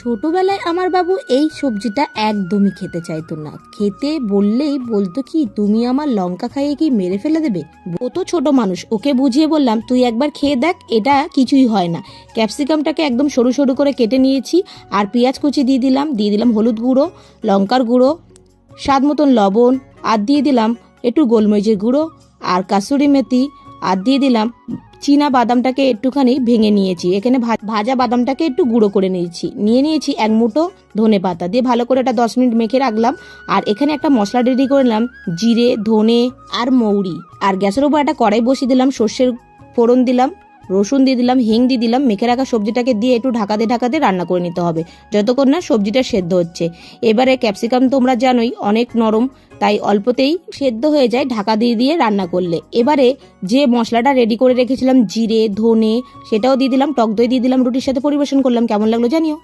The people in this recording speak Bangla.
ছোটবেলায় আমার বাবু এই সবজিটা একদমই খেতে চাইতো না। খেতে বললেই বলতো কি, তুমি আমার লঙ্কা খাইয়ে কি মেরে ফেলে দেবে? ও তো ছোট মানুষ, ওকে বুঝিয়ে বললাম তুই একবার খেয়ে দেখ, এটা কিছুই হয় না। ক্যাপসিকামটাকে একদম সরু সরু করে কেটে নিয়েছি, আর পেঁয়াজ কুচি দিয়ে দিলাম হলুদ গুঁড়ো, লঙ্কার গুঁড়ো, স্বাদ মতন লবণ, আর দিয়ে দিলাম একটু গোলমরিচের গুঁড়ো আর কাসুরি মেথি, আর দিয়ে দিলাম চীনা বাদামটাকে একটুখানি ভেঙে নিয়েছি। এখানে ভাজা বাদামটাকে একটু গুঁড়ো করে নিয়েছি এক মুঠো ধনে পাতা দিয়ে ভালো করে এটা 10 মিনিট মেখে রাখলাম। আর এখানে একটা মশলা রেডি করে নিলাম, জিরে, ধনে আর মৌরি। আর গ্যাসের উপর একটা কড়াই বসিয়ে দিলাম, সর্ষের ফোড়ন দিলাম, রসুন দিয়ে দিলাম, হিং দিয়ে দিলাম। মেখে রাখা সবজিটাকে দিয়ে একটু ঢাকাতে রান্না করে নিতে হবে যতক্ষণ না সবজিটা সেদ্ধ হচ্ছে। এবারে ক্যাপসিকাম তোমরা জানোই অনেক নরম, তাই অল্পতেই সেদ্ধ হয়ে যায় ঢাকা দিয়ে রান্না করলে। এবারে যে মশলাটা রেডি করে রেখেছিলাম, জিরে, ধনে, সেটাও দিয়ে দিলাম, টক দই দিয়ে দিলাম, রুটির সাথে পরিবেশন করলাম। কেমন লাগলো জানিও।